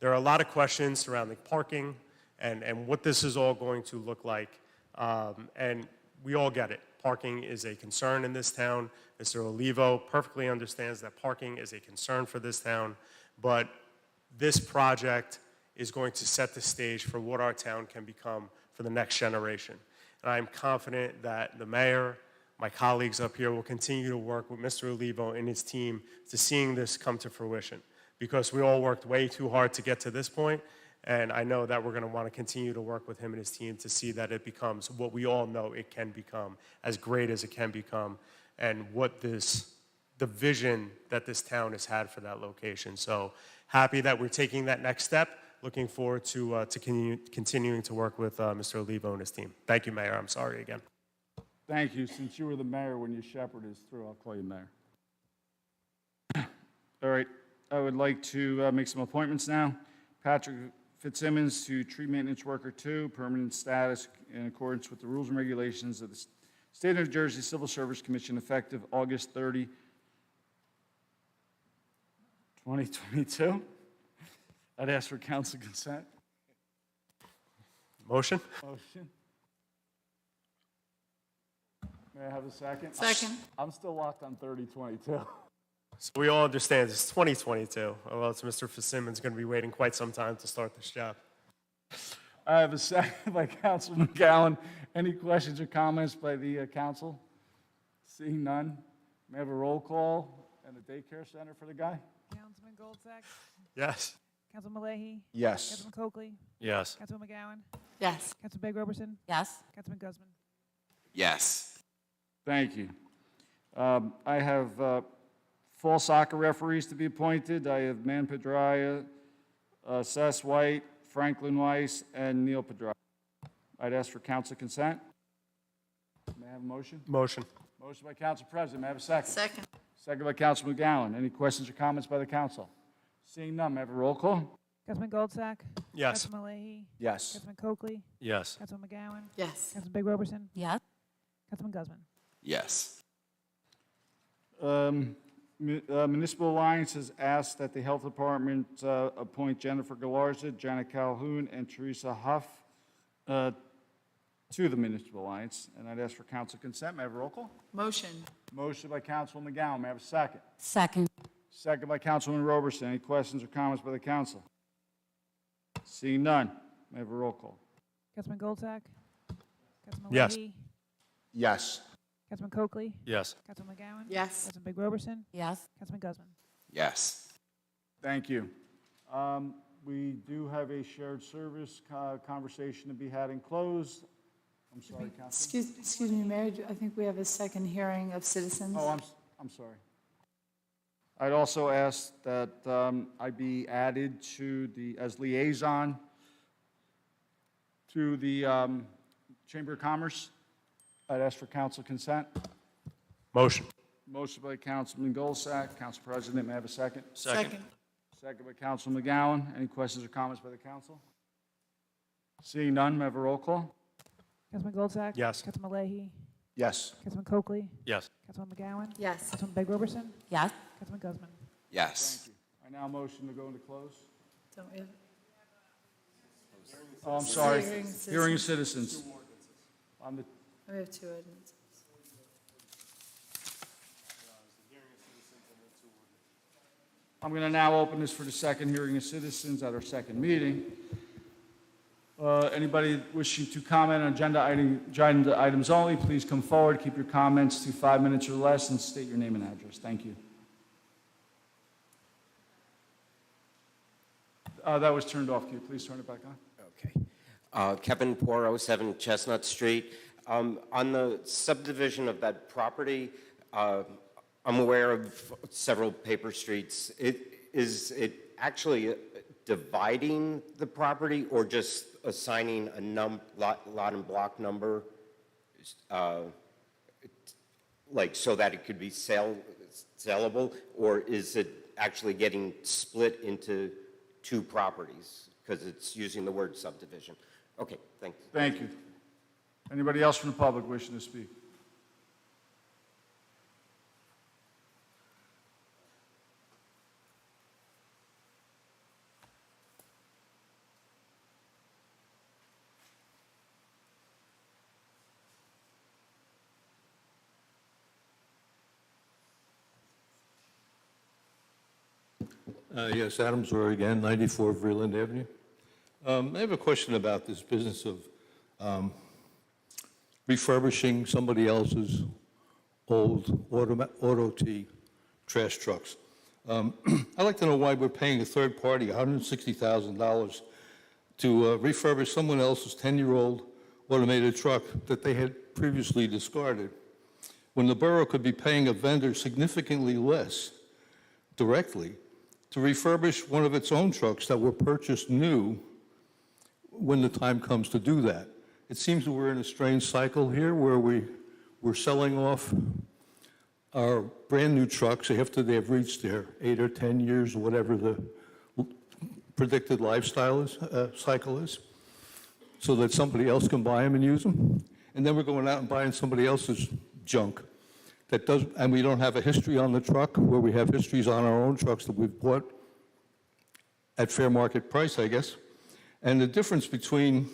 There are a lot of questions surrounding parking and what this is all going to look like, and we all get it. Parking is a concern in this town. Mr. Olivo perfectly understands that parking is a concern for this town, but this project is going to set the stage for what our town can become for the next generation. And I'm confident that the mayor, my colleagues up here, will continue to work with Mr. Olivo and his team to seeing this come to fruition, because we all worked way too hard to get to this point. And I know that we're going to want to continue to work with him and his team to see that it becomes what we all know it can become, as great as it can become, and what the vision that this town has had for that location. So happy that we're taking that next step. Looking forward to continuing to work with Mr. Olivo and his team. Thank you, Mayor. I'm sorry again. Thank you. Since you were the mayor when your shepherd is through, I'll call you mayor. All right. I would like to make some appointments now. Patrick Fitzsimmons to Tree Maintenance Worker 2, permanent status in accordance with the rules and regulations of the State of New Jersey Civil Service Commission, effective August 30, 2022. I'd ask for council consent. Motion? Motion. May I have a second? Second. I'm still locked on 3022. So we all understand it's 2022. Well, it's Mr. Fitzsimmons going to be waiting quite some time to start this job. I have a second by Councilman McGowan. Any questions or comments by the council? Seeing none, may I have a roll call and a daycare center for the guy? Councilman Goldsack? Yes. Councilman Leahy? Yes. Councilman Coakley? Yes. Councilwoman McGowan? Yes. Councilman Big Roberson? Yes. Councilman Guzman? Yes. Thank you. I have fall soccer referees to be appointed. I have Man Pedraya, Sess White, Franklin Weiss, and Neil Pedraya. I'd ask for council consent. May I have a motion? Motion. Motion by Council President. May I have a second? Second. Second by Councilman McGowan. Any questions or comments by the council? Seeing none, may I have a roll call? Councilman Goldsack? Yes. Councilman Leahy? Yes. Councilman Coakley? Yes. Councilman McGowan? Yes. Councilman Big Roberson? Yes. Councilman Guzman? Yes. Municipal Alliance has asked that the Health Department appoint Jennifer Galarza, Janet Calhoun, and Teresa Huff to the Municipal Alliance, and I'd ask for council consent. May I have a roll call? Motion. Motion by Councilman McGowan. May I have a second? Second. Second by Councilman Roberson. Any questions or comments by the council? Seeing none, may I have a roll call? Councilman Goldsack? Councilman Yes. Leahy? Yes. Councilman Coakley? Yes. Councilman McGowan? Yes. Councilman Big Roberson? Yes. Councilman Guzman? Yes. Thank you. We do have a shared service conversation to be had in closed. I'm sorry, Councilman. Excuse me, Mayor, I think we have a second hearing of citizens. Oh, I'm sorry. I'd also ask that I be added to as liaison to the Chamber of Commerce. I'd ask for council consent. Motion. Motion by Councilman Goldsack. Council President, may I have a second? Second. Second by Councilman McGowan. Any questions or comments by the council? Seeing none, may I have a roll call? Councilman Goldsack? Yes. Councilman Leahy? Yes. Councilman Coakley? Yes. Councilman McGowan? Yes. Councilman Big Roberson? Yes. Councilman Guzman? Yes. I now motion to go into close. Don't we have- Oh, I'm sorry. Hearing Hearing citizens. On the We have two items. I'm going to now open this for the second hearing of citizens at our second meeting. Anybody wishing to comment on agenda items only, please come forward. Keep your comments to 5 minutes or less and state your name and address. Thank you. That was turned off. Can you please turn it back on? Okay. Kevin Poro, 7 Chestnut Street. On the subdivision of that property, I'm aware of several paper streets. Is it actually dividing the property or just assigning a lot and block number, like so that it could be sellable, or is it actually getting split into 2 properties because it's using the word subdivision? Okay, thanks. Thank you. Anybody else from the public wishing to speak? Yes, Adam Zor again, 94 Vreeland Avenue. I have a question about this business of refurbishing somebody else's old Auto T trash trucks. I'd like to know why we're paying a third party $160,000 to refurbish someone else's 10-year-old automated truck that they had previously discarded, when the borough could be paying a vendor significantly less directly to refurbish one of its own trucks that were purchased new when the time comes to do that. It seems that we're in a strange cycle here where we're selling off our brand-new trucks after they have reached their 8 or 10 years, or whatever the predicted lifestyle cycle is, so that somebody else can buy them and use them. And then we're going out and buying somebody else's junk. And we don't have a history on the truck, where we have histories on our own trucks that we've bought at fair market price, I guess. And the difference between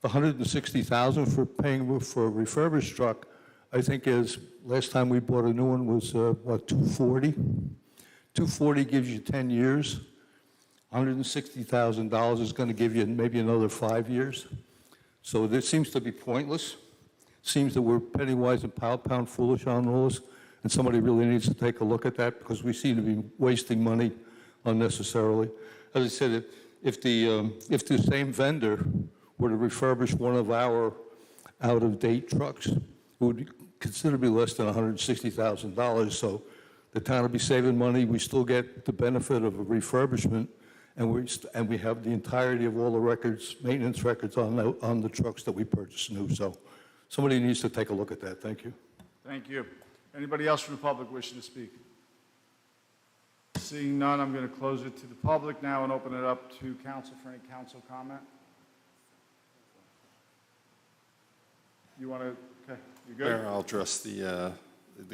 the $160,000 for paying for a refurbished truck, I think is, last time we bought a new one was, what, $240? $240 gives you 10 years. $160,000 is going to give you maybe another 5 years. So this seems to be pointless. Seems that we're penny wise and pound foolish on all this, and somebody really needs to take a look at that, because we seem to be wasting money unnecessarily. As I said, if the same vendor were to refurbish one of our out-of-date trucks, it would be considerably less than $160,000. So the town would be saving money. We still get the benefit of a refurbishment, and we have the entirety of all the records, maintenance records on the trucks that we purchase new. So somebody needs to take a look at that. Thank you. Thank you. Anybody else from the public wishing to speak? Seeing none, I'm going to close it to the public now and open it up to council for any council comment. You want to, okay, you good? Mayor, I'll address the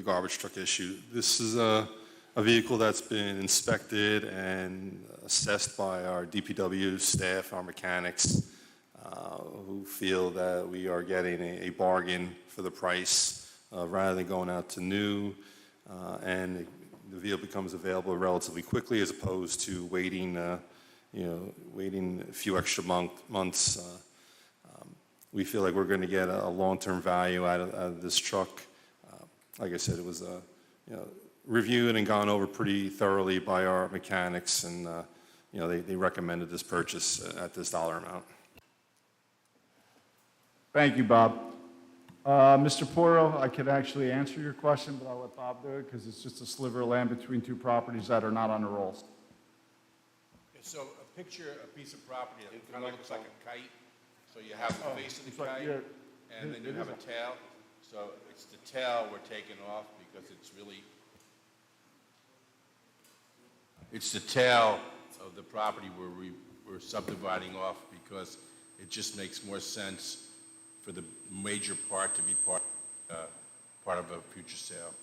garbage truck issue. This is a vehicle that's been inspected and assessed by our DPW staff, our mechanics, who feel that we are getting a bargain for the price rather than going out to new, and the vehicle becomes available relatively quickly as opposed to waiting, waiting a few extra months. We feel like we're going to get a long-term value out of this truck. Like I said, it was reviewed and gone over pretty thoroughly by our mechanics, and they recommended this purchase at this dollar amount. Thank you, Bob. Mr. Porro, I could actually answer your question, but I'll let Bob do it because it's just a sliver of land between two properties that are not on the rolls. So picture a piece of property that kind of looks like a kite. So you have the face of the kite, and then you have a tail. So it's the tail we're taking off because it's the tail of the property where we're subdividing off because it just makes more sense for the major part to be part of a future sale.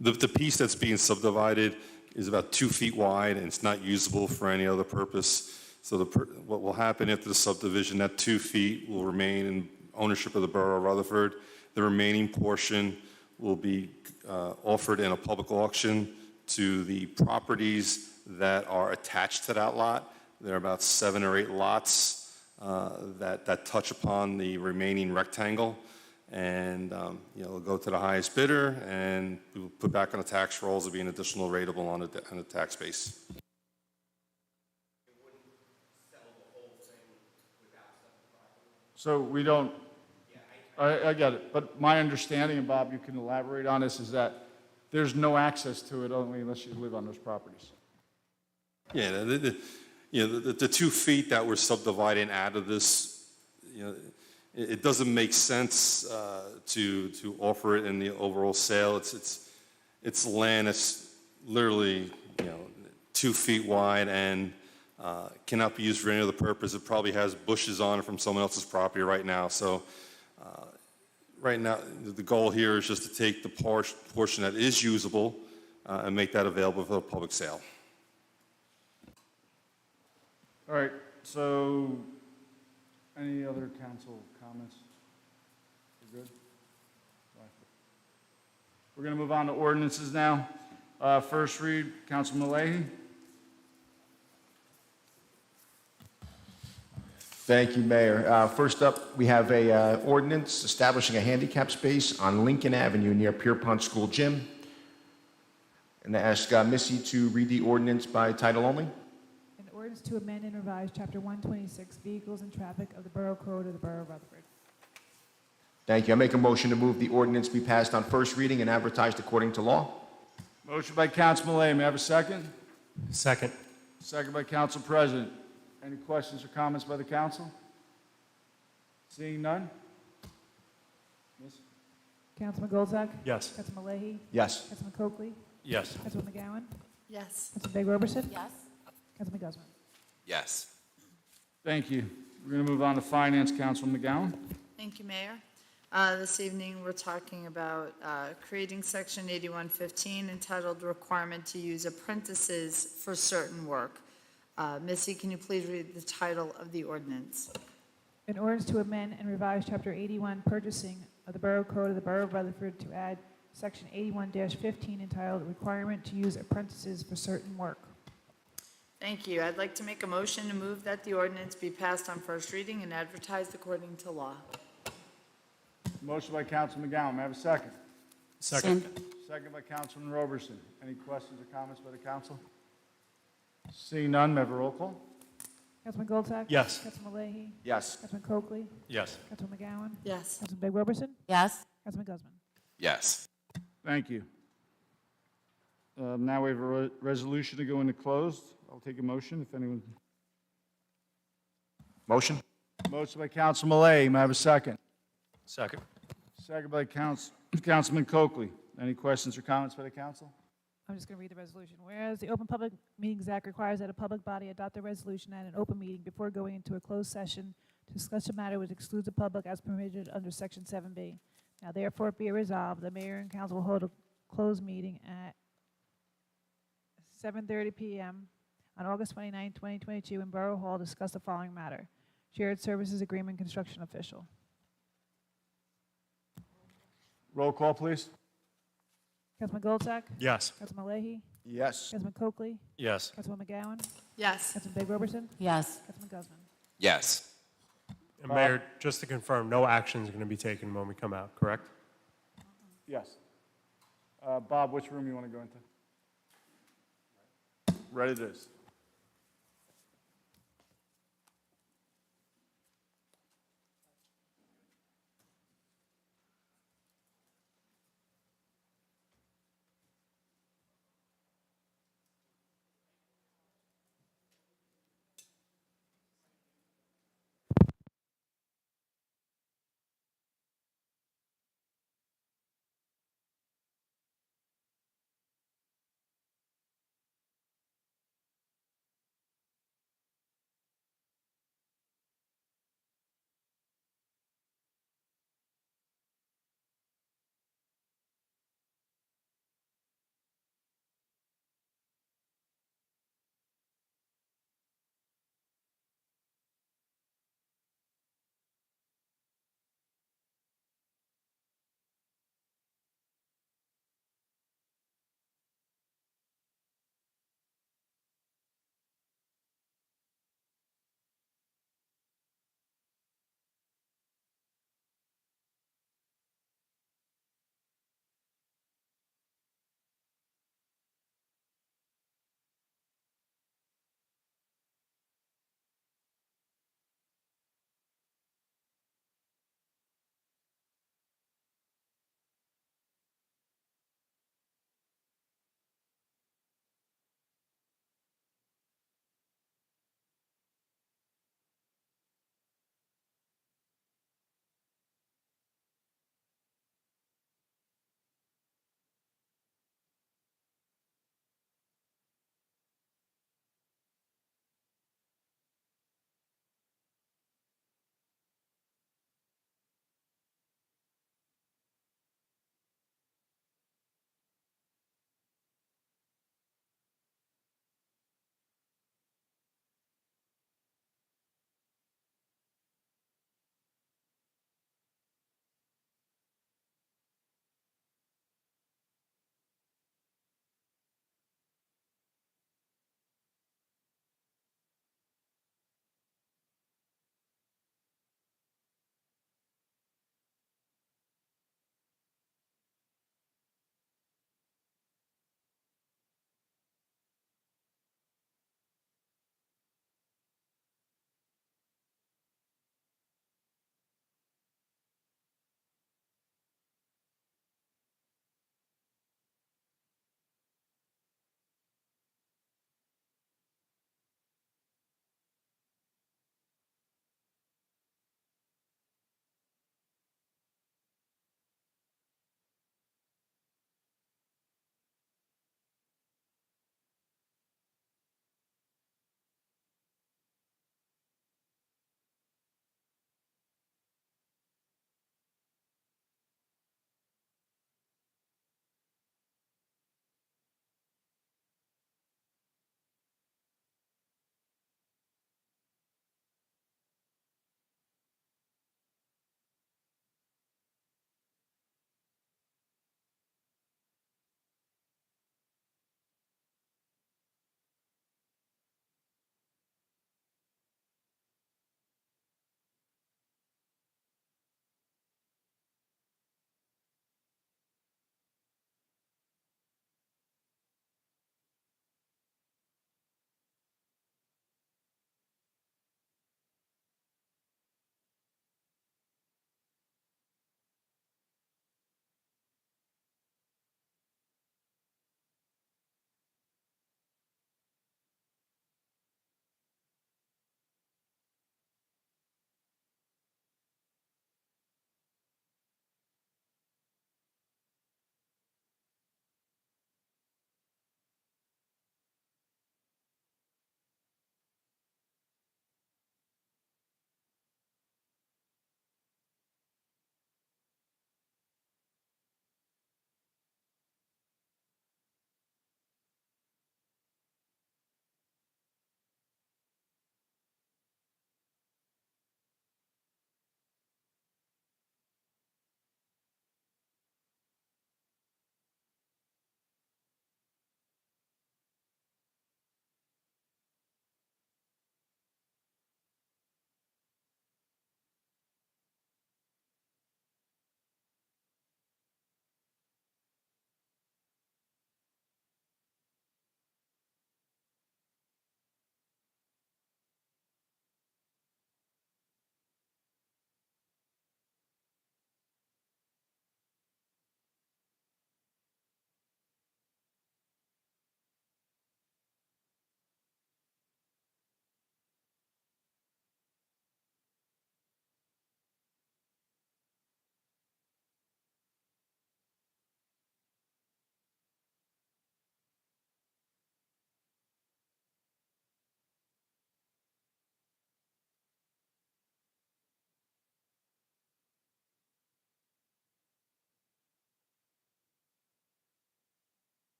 The piece that's being subdivided is about 2 feet wide, and it's not usable for any other purpose. So what will happen after the subdivision, that 2 feet will remain in ownership of the Borough of Rutherford. The remaining portion will be offered in a public auction to the properties that are attached to that lot. There are about 7 or 8 lots that touch upon the remaining rectangle. And it'll go to the highest bidder, and we'll put back on the tax rolls. It'll be an additional rateable on the tax base. So we don't, I get it, but my understanding, and Bob, you can elaborate on this, is that there's no access to it only unless you live on those properties. Yeah, the 2 feet that we're subdividing out of this, it doesn't make sense to offer it in the overall sale. It's land that's literally 2 feet wide and cannot be used for any other purpose. It probably has bushes on it from someone else's property right now. So right now the goal here is just to take the portion that is usable and make that available for a public sale. All right, so any other council comments? We're good? All right. We're going to move on to ordinances now. First read, Councilman Leahy. Thank you, Mayor. First up, we have a ordinance establishing a handicap space on Lincoln Avenue near Pierpont School Gym. And I ask Missy to read the ordinance by title only. An ordinance to amend and revise Chapter 126, Vehicles and Traffic of the Borough Code of the Borough of Rutherford. Thank you. I make a motion to move the ordinance be passed on first reading and advertised according to law. Motion by Councilman Leahy. May I have a second? Second. Second by Council President. Any questions or comments by the council? Seeing none? Yes. Councilman Goldsack? Yes. Councilman Leahy? Yes. Councilman Coakley? Yes. Councilman McGowan? Yes. Councilman Big Roberson? Yes. Councilman Guzman? Yes. Thank you. We're going to move on to Finance, Councilman McGowan. Thank you, Mayor. This evening, we're talking about creating Section 8115 entitled Requirement to Use Apprentices for Certain Work. Missy, can you please read the title of the ordinance? An ordinance to amend and revise Chapter 81, Purchasing of the Borough Code of the Borough of Rutherford to add Section 81-15 entitled Requirement to Use Apprentices for Certain Work. Thank you. I'd like to make a motion to move that the ordinance be passed on first reading and advertised according to law. Motion by Councilman McGowan. May I have a second? Second. Second by Councilman Roberson. Any questions or comments by the council? Seeing none, may I have a roll call? Councilman Goldsack? Yes. Councilman Leahy? Yes. Councilman Coakley? Yes. Councilman McGowan? Yes. Councilman Big Roberson? Yes. Councilman Guzman? Yes. Thank you. Now we have a resolution to go into closed. I'll take a motion if anyone. Motion? Motion by Councilman Leahy. May I have a second? Second. Second by Councilman Coakley. Any questions or comments by the council? I'm just going to read the resolution. Whereas the Open Public Meetings Act requires that a public body adopt a resolution at an open meeting before going into a closed session to discuss a matter which excludes the public as permitted under Section 7B. Now therefore be it resolved, the mayor and council will hold a closed meeting at 7:30 p.m. on August 29, 2022 in Borough Hall to discuss the following matter. Shared Services Agreement Construction Official. Roll call, please. Councilman Goldsack? Yes. Councilman Leahy? Yes. Councilman Coakley? Yes. Councilwoman McGowan? Yes. Councilman Big Robertson? Yes. Councilman Guzman? Yes. And Mayor, just to confirm, no action is going to be taken when we come out, correct? Yes. Bob, which room you want to go into? Right it is.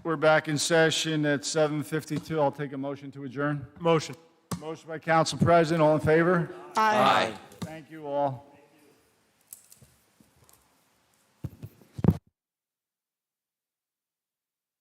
We're back in session at 7:52. I'll take a motion to adjourn. Motion. Motion by Council President. All in favor? Aye. Thank you all.